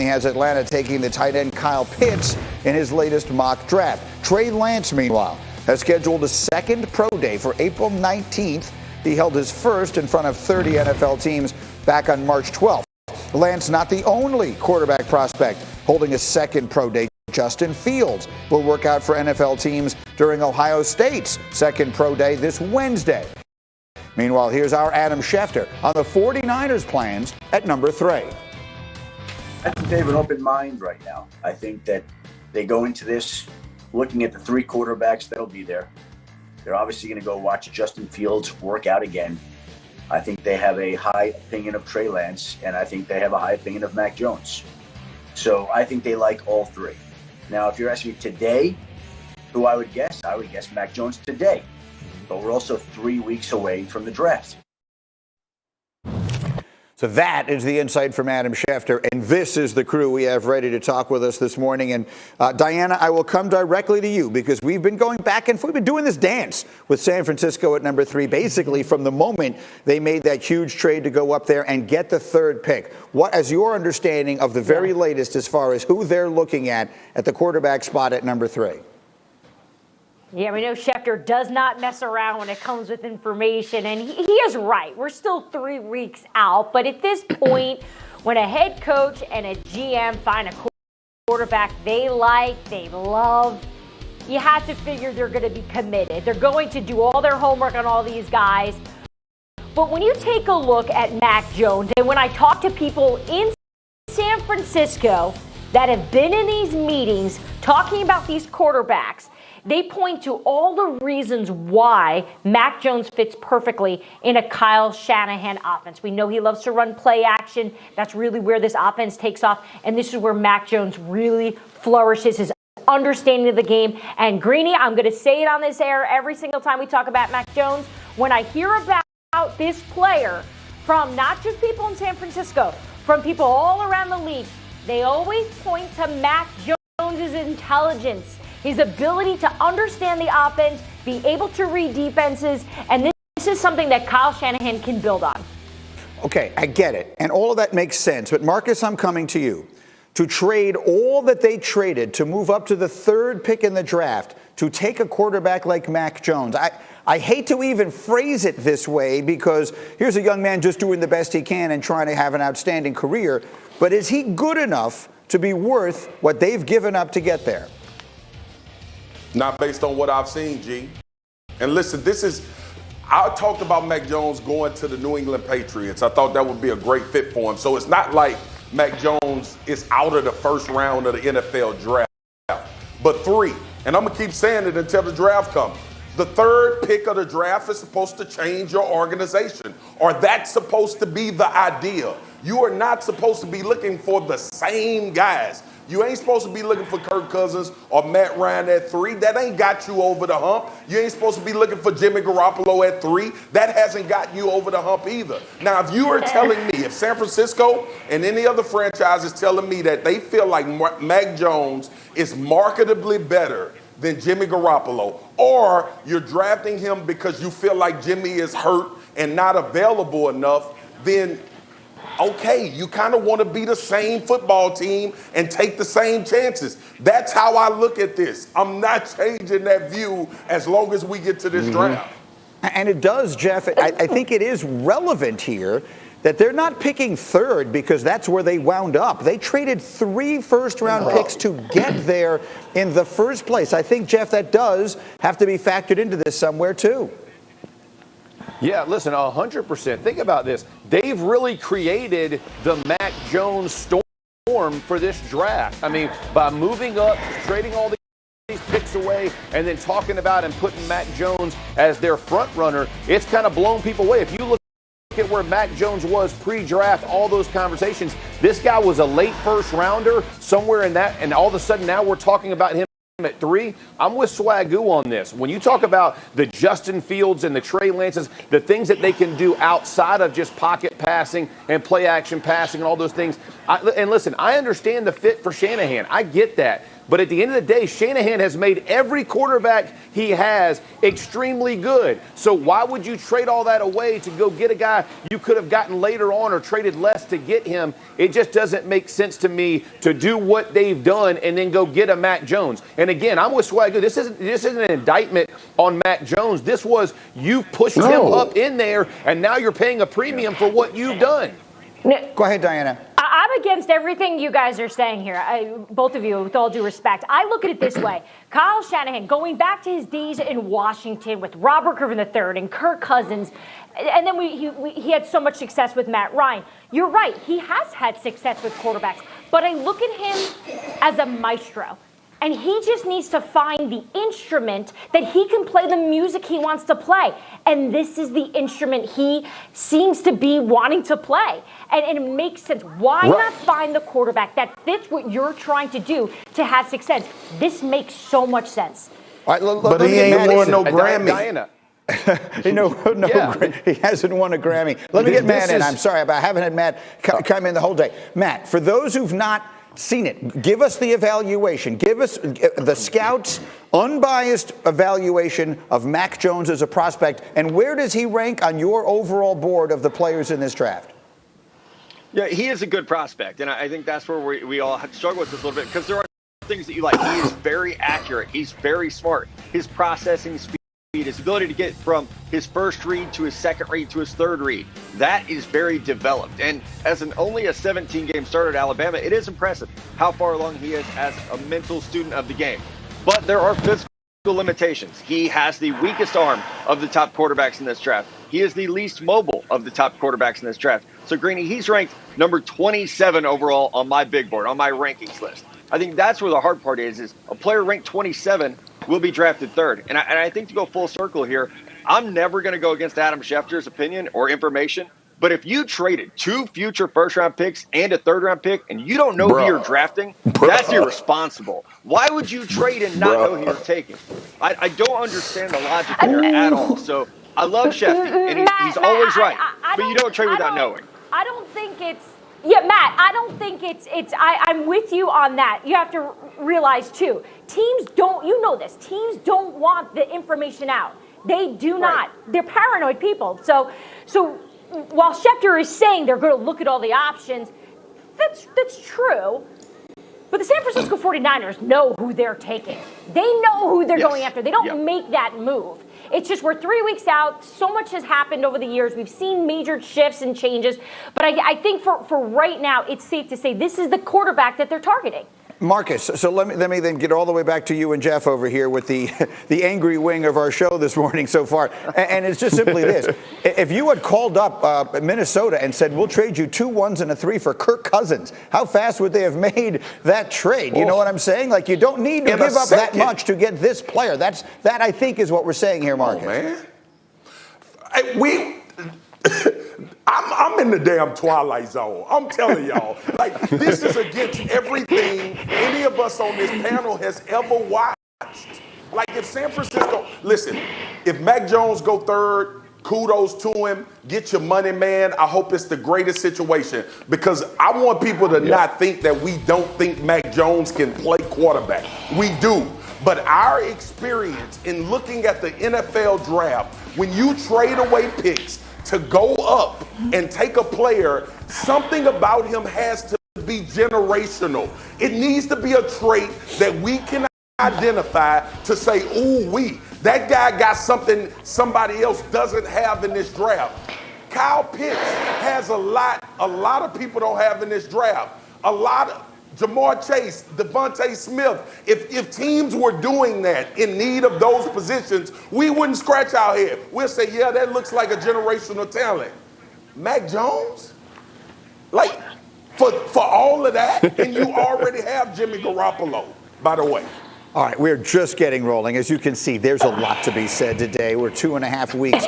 has Atlanta taking the tight end Kyle Pitts in his latest mock draft. Trey Lance, meanwhile, has scheduled a second pro day for April 19th. He held his first in front of 30 NFL teams back on March 12th. Lance not the only quarterback prospect holding a second pro day. Justin Fields will work out for NFL teams during Ohio State's second pro day this Wednesday. Meanwhile, here's our Adam Schefter on the 49ers' plans at number 3. I think they have an open mind right now. I think that they go into this looking at the 3 quarterbacks that'll be there. They're obviously going to go watch Justin Fields work out again. I think they have a high opinion of Trey Lance, and I think they have a high opinion of Mac Jones. So I think they like all 3. Now, if you're asking me today, who I would guess Mac Jones today. But we're also 3 weeks away from the draft. So that is the insight from Adam Schefter, and this is the crew we have ready to talk with us this morning. And Diana, I will come directly to you because we've been going back and forth. We've been doing this dance with San Francisco at number 3, basically from the moment they made that huge trade to go up there and get the 3rd pick. What is your understanding of the very latest as far as who they're looking at the quarterback spot at number 3? Yeah, we know Schefter does not mess around when it comes with information, and he is right. We're still 3 weeks out, but at this point, when a head coach and a GM find a quarterback they like, they love, you have to figure they're going to be committed. They're going to do all their homework on all these guys. But when you take a look at Mac Jones, and when I talk to people in San Francisco that have been in these meetings talking about these quarterbacks, they point to all the reasons why Mac Jones fits perfectly in a Kyle Shanahan offense. We know he loves to run play action. That's really where this offense takes off. And this is where Mac Jones really flourishes, his understanding of the game. And Greeny, I'm going to say it on this air every single time we talk about Mac Jones. When I hear about this player from not just people in San Francisco, from people all around the league, they always point to Mac Jones' intelligence, his ability to understand the offense, be able to read defenses, and this is something that Kyle Shanahan can build on. Okay, I get it, and all of that makes sense. But Marcus, I'm coming to you. To trade all that they traded to move up to the 3rd pick in the draft to take a quarterback like Mac Jones, I hate to even phrase it this way because here's a young man just doing the best he can and trying to have an outstanding career, but is he good enough to be worth what they've given up to get there? Not based on what I've seen, G. And listen, I talked about Mac Jones going to the New England Patriots. I thought that would be a great fit for him. So it's not like Mac Jones is out of the 1st round of the NFL draft. But 3, and I'm going to keep saying it until the draft comes. The 3rd pick of the draft is supposed to change your organization, or that's supposed to be the idea. You are not supposed to be looking for the same guys. You ain't supposed to be looking for Kirk Cousins or Matt Ryan at 3. That ain't got you over the hump. You ain't supposed to be looking for Jimmy Garoppolo at 3. That hasn't got you over the hump either. Now, if you are telling me, if San Francisco and any other franchise is telling me that they feel like Mac Jones is marketably better than Jimmy Garoppolo, or you're drafting him because you feel like Jimmy is hurt and not available enough, then okay, you kind of want to be the same football team and take the same chances. That's how I look at this. I'm not changing that view as long as we get to this draft. And it does, Jeff. I think it is relevant here that they're not picking 3rd because that's where they wound up. They traded 3 first-round picks to get there in the first place. I think, Jeff, that does have to be factored into this somewhere, too. Yeah, listen, 100%. Think about this. They've really created the Mac Jones storm for this draft. I mean, by moving up, trading all these picks away, and then talking about and putting Mac Jones as their front runner, it's kind of blown people away. If you look at where Mac Jones was pre-draft, all those conversations, this guy was a late 1st rounder, somewhere in that, and all of a sudden now we're talking about him at 3. I'm with Swagoo on this. When you talk about the Justin Fields and the Trey Lances, the things that they can do outside of just pocket passing and play action passing and all those things. And listen, I understand the fit for Shanahan. I get that. But at the end of the day, Shanahan has made every quarterback he has extremely good. So why would you trade all that away to go get a guy you could have gotten later on or traded less to get him? It just doesn't make sense to me to do what they've done and then go get a Mac Jones. And again, I'm with Swagger. This isn't an indictment on Mac Jones. This was you pushed him up in there, and now you're paying a premium for what you've done. Go ahead, Diana. I'm against everything you guys are saying here, both of you, with all due respect. I look at it this way. Kyle Shanahan, going back to his days in Washington with Robert Griffin III and Kirk Cousins, and then he had so much success with Matt Ryan. You're right, he has had success with quarterbacks, but I look at him as a maestro. And he just needs to find the instrument that he can play the music he wants to play. And this is the instrument he seems to be wanting to play. And it makes sense. Why not find the quarterback that fits what you're trying to do to have success? This makes so much sense. All right, but he ain't won no Grammy. Diana. He hasn't won a Grammy. Let me get Matt in. I'm sorry, but I haven't had Matt come in the whole day. Matt, for those who've not seen it, give us the evaluation. Give us the scouts' unbiased evaluation of Mac Jones as a prospect, and where does he rank on your overall board of the players in this draft? Yeah, he is a good prospect, and I think that's where we all struggle with this a little bit, because there are things that you like. He is very accurate. He's very smart. His processing speed, his ability to get from his first read to his second read to his third read, that is very developed. And as only a 17-game starter at Alabama, it is impressive how far along he is as a mental student of the game. But there are physical limitations. He has the weakest arm of the top quarterbacks in this draft. He is the least mobile of the top quarterbacks in this draft. So, Greeny, he's ranked number 27 overall on my big board, on my rankings list. I think that's where the hard part is a player ranked 27 will be drafted third. And I think to go full circle here, I'm never going to go against Adam Schefter's opinion or information. But if you traded 2 future first-round picks and a third-round pick and you don't know who you're drafting, that's irresponsible. Why would you trade and not know who you're taking? I don't understand the logic here at all. So I love Schefter, and he's always right. But you don't trade without knowing. I don't think it's – yeah, Matt, I don't think it's I'm with you on that. You have to realize, too, teams don't – you know this. Teams don't want the information out. They do not. They're paranoid people. So while Schefter is saying they're going to look at all the options, that's true. But the San Francisco 49ers know who they're taking. They know who they're going after. They don't make that move. It's just we're 3 weeks out. So much has happened over the years. We've seen major shifts and changes. But I think for right now, it's safe to say this is the quarterback that they're targeting. Marcus, so let me then get all the way back to you and Jeff over here with the angry wing of our show this morning so far. And it's just simply this. If you had called up Minnesota and said, we'll trade you 2 1s and a 3 for Kirk Cousins, how fast would they have made that trade? You know what I'm saying? Like, you don't need to give up that much to get this player. That, I think, is what we're saying here, Marcus. Oh, man. I'm in the damn twilight zone. I'm telling y'all, like, this is against everything any of us on this panel has ever watched. Like, if San Francisco, listen, if Mac Jones go third, kudos to him. Get your money, man. I hope it's the greatest situation, because I want people to not think that we don't think Mac Jones can play quarterback. We do. But our experience in looking at the NFL draft, when you trade away picks to go up and take a player, something about him has to be generational. It needs to be a trait that we can identify to say, ooh, that guy got something somebody else doesn't have in this draft. Kyle Pitts has a lot of people don't have in this draft. A lot of Jamar Chase, Devontae Smith. If teams were doing that in need of those positions, we wouldn't scratch our head. We'll say, yeah, that looks like a generational talent. Mac Jones? Like, for all of that, and you already have Jimmy Garoppolo, by the way. All right, we're just getting rolling. As you can see, there's a lot to be said today. We're 2.5 weeks